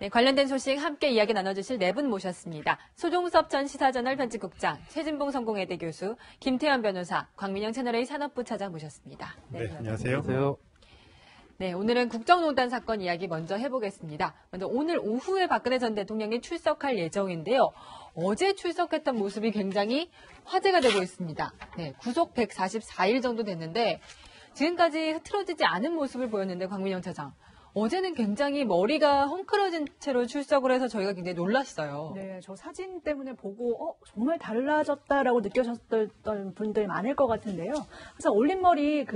네, 관련된 소식 함께 이야기 나눠주실 네 분 모셨습니다. 소종섭 전 시사저널 편집국장, 최진봉 성공회대 교수, 김태현 변호사, 광민영 채널A 산업부 차장 모셨습니다. 네, 안녕하세요. 네, 오늘은 국정농단 사건 이야기 먼저 해보겠습니다. 먼저 오늘 오후에 박근혜 전 대통령이 출석할 예정인데요. 어제 출석했던 모습이 굉장히 화제가 되고 있습니다. 네, 구속 144일 정도 됐는데 지금까지 흐트러지지 않은 모습을 보였는데 광민영 차장. 어제는 굉장히 머리가 헝클어진 채로 출석을 해서 저희가 굉장히 놀랐어요. 네, 저 사진 때문에 보고 정말 달라졌다라고 느껴졌던 분들 많을 것 같은데요. 그래서 올림머리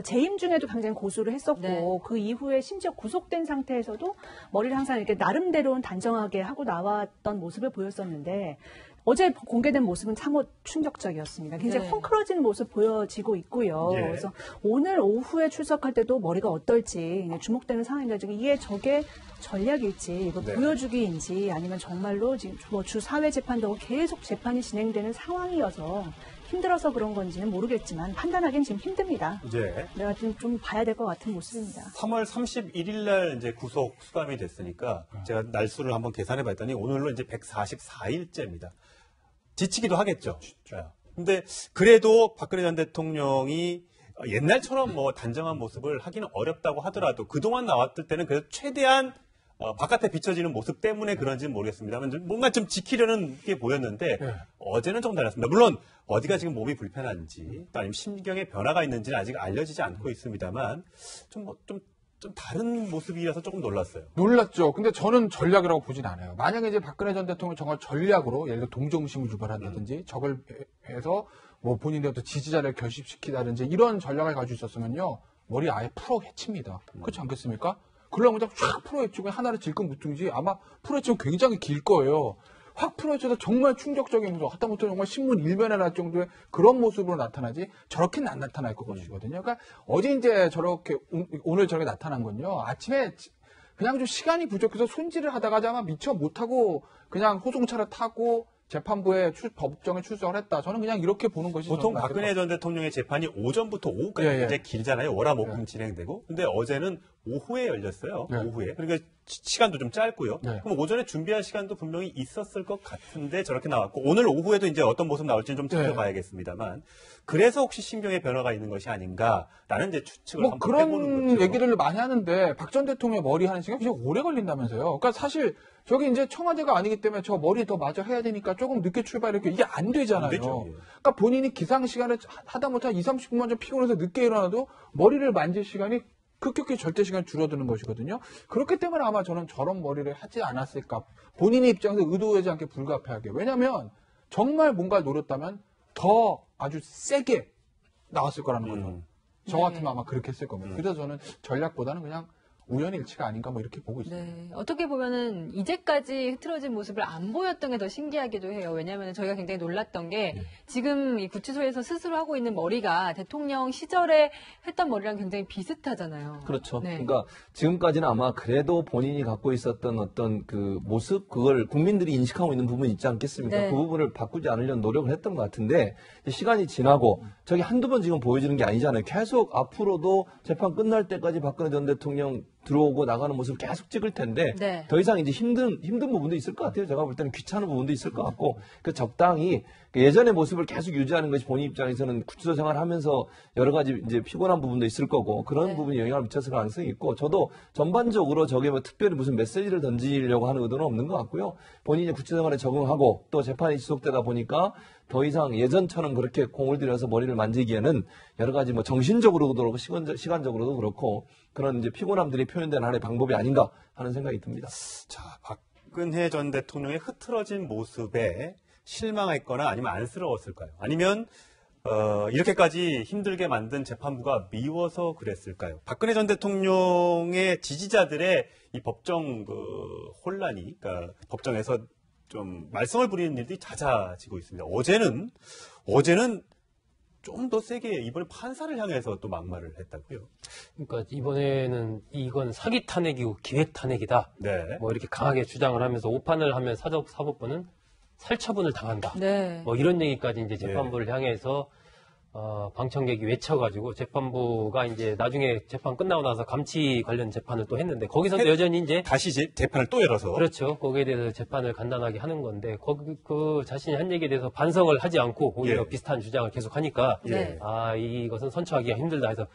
재임 중에도 굉장히 고수를 했었고 네. 그 이후에 심지어 구속된 상태에서도 머리를 항상 이렇게 나름대로는 단정하게 하고 나왔던 모습을 보였었는데 어제 공개된 모습은 참으로 충격적이었습니다. 굉장히 네. 헝클어진 모습 보여지고 있고요. 예. 그래서 오늘 오후에 출석할 때도 머리가 어떨지 주목되는 상황인데 이게 저게 전략일지 이거 네. 보여주기인지 아니면 정말로 지금 주 사회재판도 계속 재판이 진행되는 상황이어서 힘들어서 그런 건지는 모르겠지만 판단하기는 지금 힘듭니다. 네. 내가 좀 봐야 될 것 같은 모습입니다. 3월 31일 날 이제 구속 수감이 됐으니까 제가 날수를 한번 계산해 봤더니 오늘로 이제 144일째입니다. 지치기도 하겠죠. 근데 그래도 박근혜 전 대통령이 옛날처럼 뭐 단정한 모습을 하기는 어렵다고 하더라도 그동안 나왔을 때는 그래도 최대한 바깥에 비춰지는 모습 때문에 그런지는 모르겠습니다만 뭔가 좀 지키려는 게 보였는데 어제는 좀 달랐습니다. 물론 어디가 지금 몸이 불편한지 또 아니면 심경에 변화가 있는지는 아직 알려지지 않고 있습니다만 좀 다른 모습이라서 조금 놀랐어요. 놀랐죠. 근데 저는 전략이라고 보진 않아요. 만약에 이제 박근혜 전 대통령이 정말 전략으로 예를 들어 동정심을 유발한다든지 적을 해서 뭐 본인의 어떤 지지자를 결집시키다든지 이런 전략을 가지고 있었으면요. 머리 아예 풀어 헤칩니다. 그렇지 않겠습니까? 그러려면 그냥 쫙 풀어 헤치고 하나를 질끈 묶든지 아마 풀어 헤치면 굉장히 길 거예요. 확 풀어져서 정말 충격적인 모습, 하다못해 정말 신문 일면에 날 정도의 그런 모습으로 나타나지 저렇게는 안 나타날 것이거든요. 그러니까 어제 이제 저렇게 오늘 저렇게 나타난 건요. 아침에 그냥 좀 시간이 부족해서 손질을 하다가 아마 미처 못하고 그냥 호송차를 타고 재판부에 법정에 출석을 했다. 저는 그냥 이렇게 보는 것이 보통 박근혜 전 대통령의 재판이 오전부터 오후까지 굉장히 길잖아요. 월화목금 진행되고. 근데 어제는 오후에 열렸어요. 오후에. 그러니까 시간도 좀 짧고요. 그럼 오전에 준비할 시간도 분명히 있었을 것 같은데 저렇게 나왔고 오늘 오후에도 이제 어떤 모습 나올지는 좀 지켜봐야겠습니다만 그래서 혹시 신경의 변화가 있는 것이 아닌가라는 이제 추측을 뭐 한번 해보는 그런 거죠. 얘기를 많이 하는데 박 전 대통령의 머리 하는 시간이 굉장히 오래 걸린다면서요. 그러니까 사실 저기 이제 청와대가 아니기 때문에 저 머리 더 마저 해야 되니까 조금 늦게 출발했고 이게 안 되잖아요. 안 되죠. 그러니까 본인이 기상 시간을 하다못해 한 20, 30분만 좀 피곤해서 늦게 일어나도 머리를 만질 시간이 급격히 절대 시간 줄어드는 것이거든요. 그렇기 때문에 아마 저는 저런 머리를 하지 않았을까. 본인의 입장에서 의도하지 않게 불가피하게. 왜냐하면 정말 뭔가를 노렸다면 더 아주 세게 나왔을 거라는 거죠. 저 같으면 아마 그렇게 했을 겁니다. 그래서 저는 전략보다는 그냥 우연일치가 아닌가 뭐 이렇게 보고 있습니다. 네, 어떻게 보면은 이제까지 흐트러진 모습을 안 보였던 게 더 신기하기도 해요. 왜냐하면 저희가 굉장히 놀랐던 게 지금 이 구치소에서 스스로 하고 있는 머리가 대통령 시절에 했던 머리랑 굉장히 비슷하잖아요. 그렇죠. 네. 그러니까 지금까지는 아마 그래도 본인이 갖고 있었던 어떤 그 모습, 그걸 국민들이 인식하고 있는 부분이 있지 않겠습니까? 네. 그 부분을 바꾸지 않으려는 노력을 했던 것 같은데 시간이 지나고 저기 한두 번 지금 보여지는 게 아니잖아요. 계속 앞으로도 재판 끝날 때까지 박근혜 전 대통령 들어오고 나가는 모습을 계속 찍을 텐데 네. 더 이상 이제 힘든 부분도 있을 것 같아요. 제가 볼 때는 귀찮은 부분도 있을 것 같고 그 적당히 예전의 모습을 계속 유지하는 것이 본인 입장에서는 구치소 생활하면서 여러 가지 이제 피곤한 부분도 있을 거고 그런 네. 부분이 영향을 미쳤을 가능성이 있고 저도 전반적으로 저게 뭐 특별히 무슨 메시지를 던지려고 하는 의도는 없는 것 같고요. 본인이 구치소 생활에 적응하고 또 재판이 지속되다 보니까 더 이상 예전처럼 그렇게 공을 들여서 머리를 만지기에는 여러 가지 뭐 정신적으로도 그렇고 시간적으로도 그렇고 그런 이제 피곤함들이 표현된 하나의 방법이 아닌가 하는 생각이 듭니다. 자, 박근혜 전 대통령의 흐트러진 모습에 실망했거나 아니면 안쓰러웠을까요? 아니면 이렇게까지 힘들게 만든 재판부가 미워서 그랬을까요? 박근혜 전 대통령의 지지자들의 이 법정 혼란이, 그러니까 법정에서 좀 말썽을 부리는 일들이 잦아지고 있습니다. 어제는 좀 더 세게 이번에 판사를 향해서 또 막말을 했다고요. 그러니까 이번에는 이건 사기 탄핵이고 기획 탄핵이다. 네. 뭐 이렇게 강하게 주장을 하면서 오판을 하면 사법부는 살처분을 당한다. 네. 뭐 이런 얘기까지 이제 재판부를 향해서 방청객이 외쳐가지고 재판부가 이제 나중에 재판 끝나고 나서 감치 관련 재판을 또 했는데 거기서도 여전히 이제 다시 이제 재판을 또 열어서. 그렇죠. 거기에 대해서 재판을 간단하게 하는 건데 거기 그 자신이 한 얘기에 대해서 반성을 하지 않고 오히려 예. 비슷한 주장을 계속 하니까 네. 이것은 선처하기가 힘들다 해서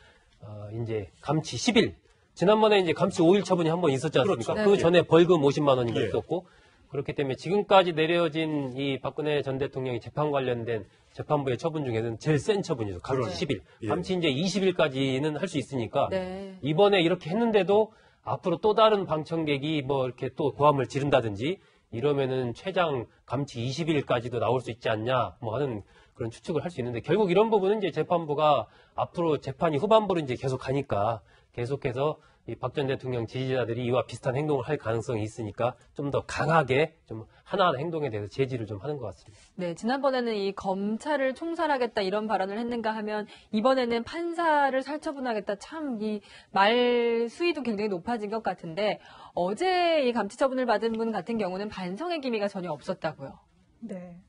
이제 감치 10일. 지난번에 이제 감치 5일 처분이 한 번 있었지 않습니까? 그렇죠. 그 전에 벌금 50만 원인가 예. 있었고 그렇기 때문에 지금까지 내려진 이 박근혜 전 대통령이 재판 관련된 재판부의 처분 중에는 제일 센 처분이죠. 감치 10일. 예. 감치 이제 20일까지는 할 수 있으니까 네. 이번에 이렇게 했는데도 앞으로 또 다른 방청객이 뭐 이렇게 또 고함을 지른다든지 이러면은 최장 감치 20일까지도 나올 수 있지 않냐 뭐 하는 그런 추측을 할 수 있는데 결국 이런 부분은 이제 재판부가 앞으로 재판이 후반부로 이제 계속 가니까 계속해서 이 박 전 대통령 지지자들이 이와 비슷한 행동을 할 가능성이 있으니까 좀 더 강하게 좀 하나하나 행동에 대해서 제지를 좀 하는 것 같습니다. 네, 지난번에는 이 검찰을 총살하겠다 이런 발언을 했는가 하면 이번에는 판사를 살처분하겠다 참 이 말 수위도 굉장히 높아진 것 같은데 어제 이 감치 처분을 받은 분 같은 경우는 반성의 기미가 전혀 없었다고요. 네.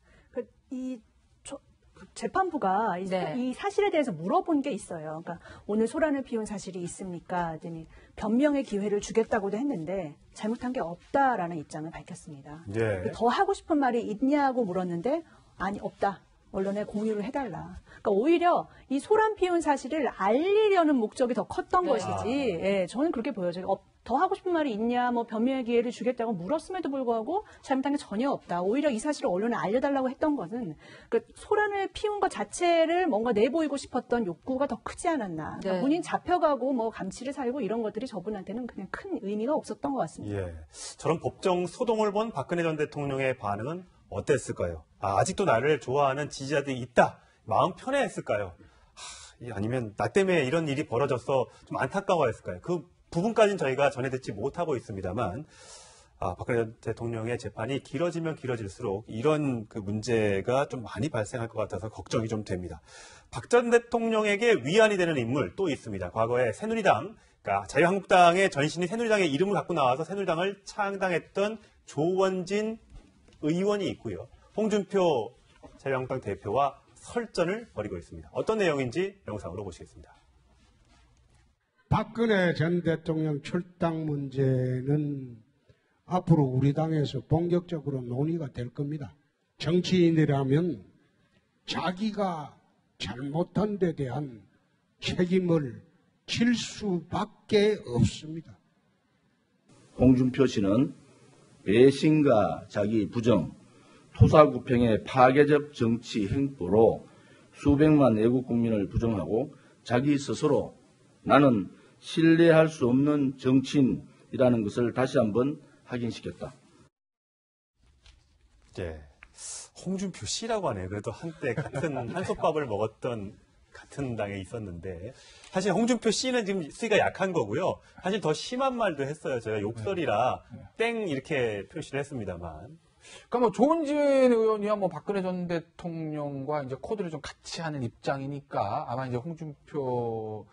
재판부가 네. 이 사실에 대해서 물어본 게 있어요. 그러니까 오늘 소란을 피운 사실이 있습니까? 하더니 변명의 기회를 주겠다고도 했는데 잘못한 게 없다라는 입장을 밝혔습니다. 예. 더 하고 싶은 말이 있냐고 물었는데 아니 없다. 언론에 공유를 해달라. 그러니까 오히려 이 소란 피운 사실을 알리려는 목적이 더 컸던 네. 것이지. 예, 저는 그렇게 보여져요. 더 하고 싶은 말이 있냐, 뭐 변명의 기회를 주겠다고 물었음에도 불구하고 잘못한 게 전혀 없다. 오히려 이 사실을 언론에 알려달라고 했던 것은 그 소란을 피운 것 자체를 뭔가 내보이고 싶었던 욕구가 더 크지 않았나. 그러니까 네. 본인 잡혀가고 뭐 감치를 살고 이런 것들이 저분한테는 그냥 큰 의미가 없었던 것 같습니다. 예. 저런 법정 소동을 본 박근혜 전 대통령의 반응은 어땠을까요? 아직도 나를 좋아하는 지지자들이 있다. 마음 편해했을까요? 아니면 나 때문에 이런 일이 벌어져서 좀 안타까워했을까요? 그 부분까지는 저희가 전해 듣지 못하고 있습니다만, 박근혜 전 대통령의 재판이 길어지면 길어질수록 이런 그 문제가 좀 많이 발생할 것 같아서 걱정이 좀 됩니다. 박 전 대통령에게 위안이 되는 인물 또 있습니다. 과거에 새누리당, 그러니까 자유한국당의 전신이 새누리당의 이름을 갖고 나와서 새누리당을 창당했던 조원진 의원이 있고요. 홍준표 자유한국당 대표와 설전을 벌이고 있습니다. 어떤 내용인지 영상으로 보시겠습니다. 박근혜 전 대통령 출당 문제는 앞으로 우리 당에서 본격적으로 논의가 될 겁니다. 정치인이라면 자기가 잘못한 데 대한 책임을 질 수밖에 없습니다. 홍준표 씨는 배신과 자기 부정, 토사구팽의 파괴적 정치 행보로 수백만 애국 국민을 부정하고 자기 스스로 나는 신뢰할 수 없는 정치인이라는 것을 다시 한번 확인시켰다. 예. 홍준표 씨라고 하네요. 그래도 한때 같은 한솥밥을 먹었던 같은 당에 있었는데 사실 홍준표 씨는 지금 수위가 약한 거고요. 사실 더 심한 말도 했어요. 제가 욕설이라 땡 이렇게 표시를 했습니다만. 그러니까 뭐 조은진 의원이야 뭐 박근혜 전 대통령과 이제 코드를 좀 같이 하는 입장이니까 아마 이제 홍준표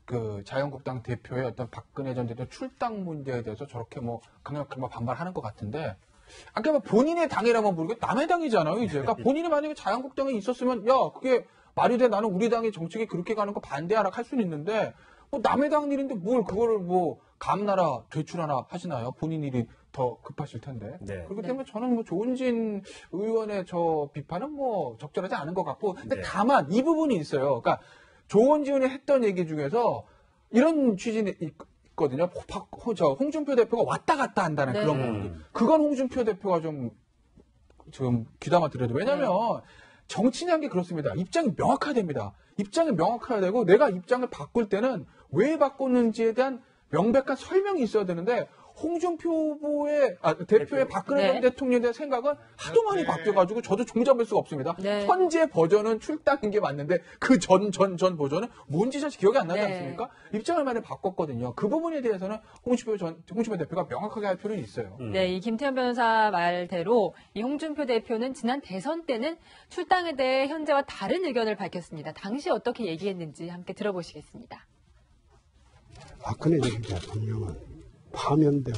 그 자유한국당 대표의 어떤 박근혜 전 대통령 출당 문제에 대해서 저렇게 뭐 강력하게 반발하는 것 같은데 아까 뭐 본인의 당이라면 모르겠고 남의 당이잖아요 이제. 그러니까 본인이 만약에 자유한국당에 있었으면 야 그게 말이 돼 나는 우리 당의 정책이 그렇게 가는 거 반대하라 할 수는 있는데 뭐 남의 당 일인데 뭘 그거를 뭐 감나라 되출하나 하시나요? 본인 일이 더 급하실 텐데. 네. 그렇기 때문에 저는 뭐 조은진 의원의 저 비판은 뭐 적절하지 않은 것 같고 근데 네. 다만 이 부분이 있어요. 그러니까 조은진 의원이 했던 얘기 중에서 이런 취지는 있거든요. 홍준표 대표가 왔다 갔다 한다는 네. 그런 부분이. 그건 홍준표 대표가 좀 지금 귀담아 들어야 돼요. 왜냐면 정치라는 게 그렇습니다. 입장이 명확해야 됩니다. 입장이 명확해야 되고 내가 입장을 바꿀 때는 왜 바꾸는지에 대한 명백한 설명이 있어야 되는데 홍준표 후보의 대표의 박근혜 전 네. 대통령에 대한 생각은 하도 많이 바뀌어가지고 저도 종잡을 수가 없습니다. 네. 현재 버전은 출당인 게 맞는데 그 전 버전은 뭔지 사실 기억이 안 나지 네. 않습니까? 입장을 많이 바꿨거든요. 그 부분에 대해서는 홍준표 대표가 명확하게 할 필요는 있어요. 네, 이 김태현 변호사 말대로 이 홍준표 대표는 지난 대선 때는 출당에 대해 현재와 다른 의견을 밝혔습니다. 당시 어떻게 얘기했는지 함께 들어보시겠습니다. 박근혜 전 대통령은 파면되고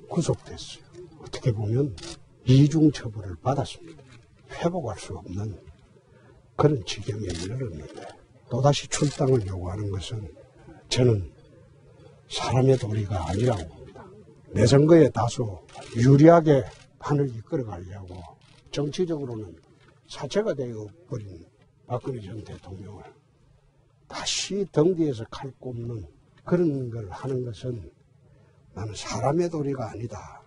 구속됐어요. 어떻게 보면 이중처벌을 받았습니다. 회복할 수 없는 그런 지경에 이르렀는데 또다시 출당을 요구하는 것은 저는 사람의 도리가 아니라고 봅니다. 내 선거에 다소 유리하게 판을 이끌어가려고 정치적으로는 사체가 되어버린 박근혜 전 대통령을 다시 등 뒤에서 칼 꼽는 그런 걸 하는 것은 나는 사람의 도리가 아니다.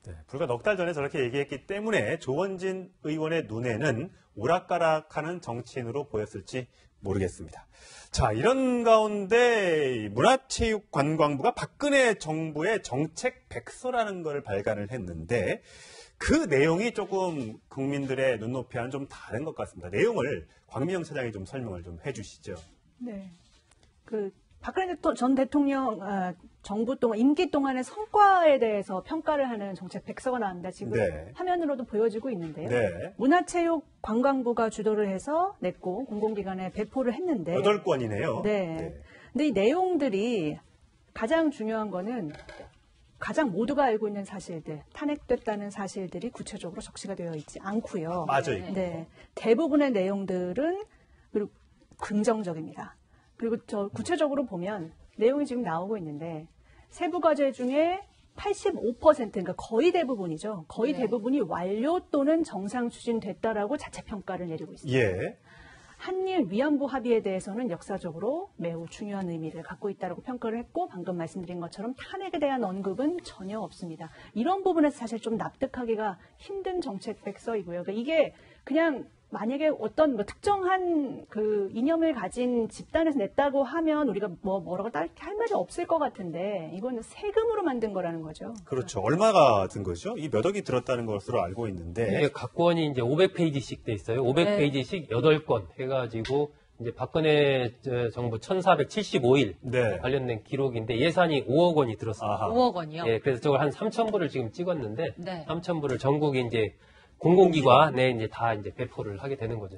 네, 불과 넉 달 전에 저렇게 얘기했기 때문에 조원진 의원의 눈에는 오락가락하는 정치인으로 보였을지 모르겠습니다. 자, 이런 가운데 문화체육관광부가 박근혜 정부의 정책 백서라는 걸 발간을 했는데 그 내용이 조금 국민들의 눈높이와는 좀 다른 것 같습니다. 내용을 광민영 차장이 좀 설명을 좀 해주시죠. 네. 박근혜 전 대통령 정부 동안 임기 동안의 성과에 대해서 평가를 하는 정책 백서가 나옵니다. 지금 네. 화면으로도 보여지고 있는데요. 네. 문화체육관광부가 주도를 해서 냈고 공공기관에 배포를 했는데 8건이네요. 네. 근데 이 내용들이 가장 중요한 거는 가장 모두가 알고 있는 사실들, 탄핵됐다는 사실들이 구체적으로 적시가 되어 있지 않고요. 맞아요. 네. 대부분의 내용들은 그리고 긍정적입니다. 그리고 구체적으로 보면 내용이 지금 나오고 있는데 세부 과제 중에 85% 그러니까 거의 대부분이죠. 거의 대부분이 완료 또는 정상 추진됐다라고 자체 평가를 내리고 있습니다. 예. 한일 위안부 합의에 대해서는 역사적으로 매우 중요한 의미를 갖고 있다고 평가를 했고 방금 말씀드린 것처럼 탄핵에 대한 언급은 전혀 없습니다. 이런 부분에서 사실 좀 납득하기가 힘든 정책 백서이고요. 그러니까 이게 그냥 만약에 어떤 특정한 그 이념을 가진 집단에서 냈다고 하면 우리가 뭐라고 할 말이 없을 것 같은데 이거는 세금으로 만든 거라는 거죠. 그렇죠. 얼마가 든 거죠? 이 몇 억이 들었다는 것으로 알고 있는데. 네, 각 건이 이제 500페이지씩 돼 있어요. 500페이지씩 8건 해가지고 이제 박근혜 정부 1475일 네. 관련된 기록인데 예산이 5억 원이 들었습니다. 아하. 5억 원이요? 예, 그래서 저걸 한 3,000부를 지금 찍었는데 네. 3,000부를 전국에 이제 공공기관에 이제 다 이제 배포를 하게 되는 거죠.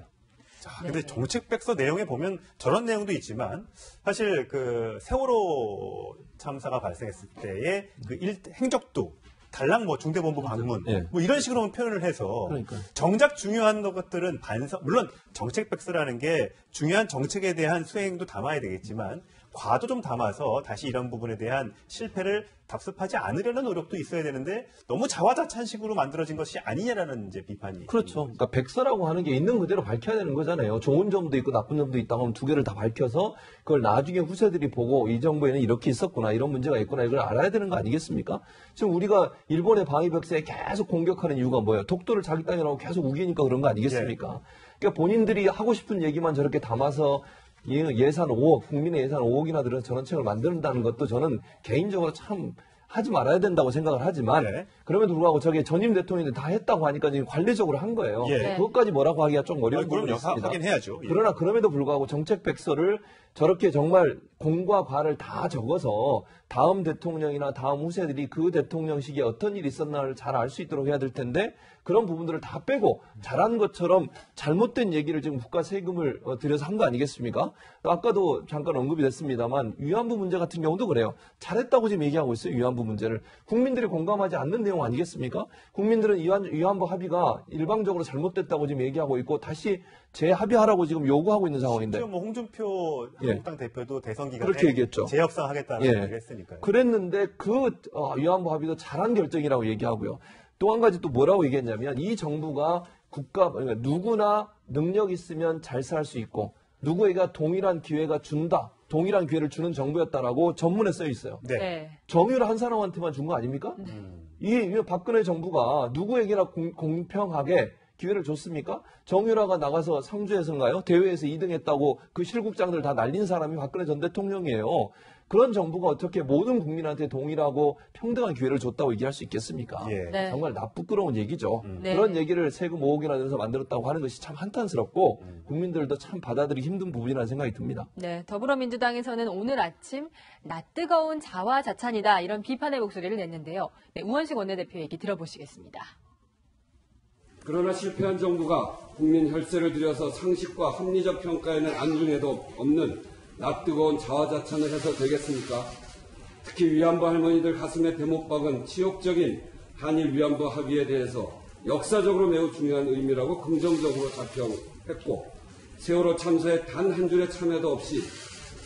자, 근데 정책 백서 내용에 보면 저런 내용도 있지만 사실 그 세월호 참사가 발생했을 때의 그 행적도 달랑 중대본부 방문 예. 이런 식으로 표현을 해서 그러니까요. 정작 중요한 것들은 물론 정책 백서라는 게 중요한 정책에 대한 수행도 담아야 되겠지만 과도 좀 담아서 다시 이런 부분에 대한 실패를 답습하지 않으려는 노력도 있어야 되는데 너무 자화자찬식으로 만들어진 것이 아니냐라는 이제 비판이. 그렇죠. 그러니까 백서라고 하는 게 있는 그대로 밝혀야 되는 거잖아요. 좋은 점도 있고 나쁜 점도 있다고 하면 두 개를 다 밝혀서 그걸 나중에 후세들이 보고 이 정부에는 이렇게 있었구나, 이런 문제가 있구나, 이걸 알아야 되는 거 아니겠습니까? 지금 우리가 일본의 방위 백서에 계속 공격하는 이유가 뭐예요? 독도를 자기 땅이라고 계속 우기니까 그런 거 아니겠습니까? 그러니까 본인들이 하고 싶은 얘기만 저렇게 담아서 예산 5억, 국민의 예산 5억이나 들어서 저런 책을 만든다는 것도 저는 개인적으로 참 하지 말아야 된다고 생각을 하지만 네. 그럼에도 불구하고 저게 전임 대통령이 다 했다고 하니까 지금 관례적으로 한 거예요. 예. 그것까지 뭐라고 하기가 좀 어려운 부분이 그럼요. 있습니다. 하긴 해야죠. 예. 그러나 그럼에도 불구하고 정책 백서를 저렇게 정말 공과 과를 다 적어서 다음 대통령이나 다음 후세들이 그 대통령 시기에 어떤 일이 있었나를 잘 알 수 있도록 해야 될 텐데 그런 부분들을 다 빼고 잘한 것처럼 잘못된 얘기를 지금 국가 세금을 들여서 한 거 아니겠습니까? 아까도 잠깐 언급이 됐습니다만 위안부 문제 같은 경우도 그래요. 잘했다고 지금 얘기하고 있어요. 위안부 문제를. 국민들이 공감하지 않는 내용 아니겠습니까? 국민들은 위안부 합의가 일방적으로 잘못됐다고 지금 얘기하고 있고 다시 재합의하라고 지금 요구하고 있는 상황인데. 심지어 홍준표 한국당 대표도 대선 기간에 그렇게 얘기했죠. 재협상하겠다는 얘기를 했으니까요. 그랬는데 위안부 합의도 잘한 결정이라고 얘기하고요. 또 한 가지 또 뭐라고 얘기했냐면 이 정부가 그러니까 누구나 능력 있으면 잘 살 수 있고 누구에게 동일한 기회가 준다. 동일한 기회를 주는 정부였다라고 전문에 써 있어요. 네. 네. 정의를 한 사람한테만 준 거 아닙니까? 이 박근혜 정부가 누구에게나 공평하게 기회를 줬습니까? 정유라가 나가서 상주에서인가요? 대회에서 2등 했다고 그 실국장들 다 날린 사람이 박근혜 전 대통령이에요. 그런 정부가 어떻게 모든 국민한테 동일하고 평등한 기회를 줬다고 얘기할 수 있겠습니까? 예. 네. 정말 부끄러운 얘기죠. 네. 그런 얘기를 세금 5억이나 들여서 만들었다고 하는 것이 참 한탄스럽고 국민들도 참 받아들이기 힘든 부분이라는 생각이 듭니다. 네, 더불어민주당에서는 오늘 아침 낯뜨거운 자화자찬이다 이런 비판의 목소리를 냈는데요. 네, 우원식 원내대표 얘기 들어보시겠습니다. 그러나 실패한 정부가 국민 혈세를 들여서 상식과 합리적 평가에는 안중에도 없는 낯뜨거운 자화자찬을 해서 되겠습니까? 특히 위안부 할머니들 가슴에 대못 박은 치욕적인 한일 위안부 합의에 대해서 역사적으로 매우 중요한 의미라고 긍정적으로 작평했고 세월호 참사에 단 한 줄의 참여도 없이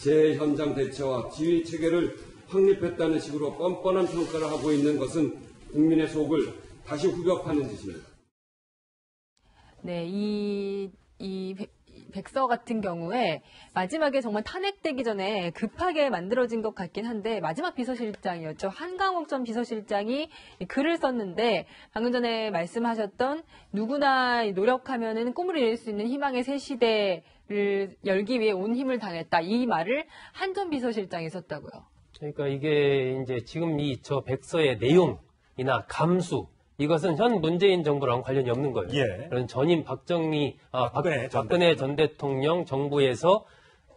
재현장 대처와 지휘 체계를 확립했다는 식으로 뻔뻔한 평가를 하고 있는 것은 국민의 속을 다시 후벼파는 짓입니다. 네, 이 백서 같은 경우에 마지막에 정말 탄핵되기 전에 급하게 만들어진 것 같긴 한데 마지막 비서실장이었죠. 한강욱 전 비서실장이 글을 썼는데 방금 전에 말씀하셨던 누구나 노력하면은 꿈을 이룰 수 있는 희망의 새 시대를 열기 위해 온 힘을 다했다. 이 말을 한 전 비서실장이 썼다고요. 그러니까 이게 이제 지금 저 백서의 내용이나 감수 이것은 현 문재인 정부랑 관련이 없는 거예요. 예. 그런 전임 박근혜 전 대통령 정부에서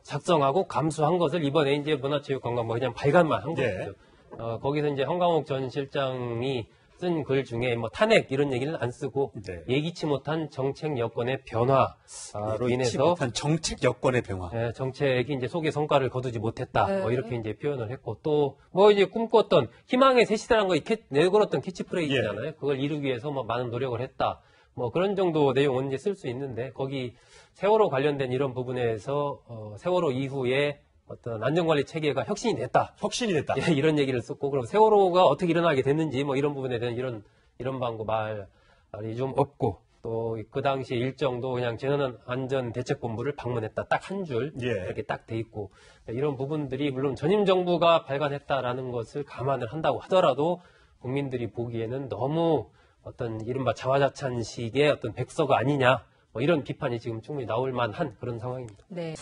작성하고 감수한 것을 이번에 이제 문화체육관광부 그냥 발간만 한 예. 거죠. 거기서 이제 한강욱 전 실장이 쓴 글 중에 뭐 탄핵 이런 얘기는 안 쓰고 네. 예기치 못한 정책 여건의 변화로 인해서 못한 정책 여건의 변화. 예, 정책이 이제 속의 성과를 거두지 못했다. 네. 뭐 이렇게 이제 표현을 했고 또 뭐 이제 꿈꿨던 희망의 새 시대라는 거 내걸었던 캐치프레이즈잖아요. 그걸 이루기 위해서 뭐 많은 노력을 했다. 뭐 그런 정도 내용은 이제 쓸 수 있는데 거기 세월호 관련된 이런 부분에서 세월호 이후에 어떤 안전관리 체계가 혁신이 됐다. 혁신이 됐다. 예, 이런 얘기를 썼고 그럼 세월호가 어떻게 일어나게 됐는지 뭐 이런 부분에 대한 이런 방구 말이 좀 없고 또 그 당시 일정도 그냥 재난안전대책본부를 방문했다. 딱 한 줄 예. 이렇게 딱 돼 있고 이런 부분들이 물론 전임 정부가 발간했다라는 것을 감안을 한다고 하더라도 국민들이 보기에는 너무 어떤 이른바 자화자찬식의 어떤 백서가 아니냐 뭐 이런 비판이 지금 충분히 나올 만한 그런 상황입니다. 네.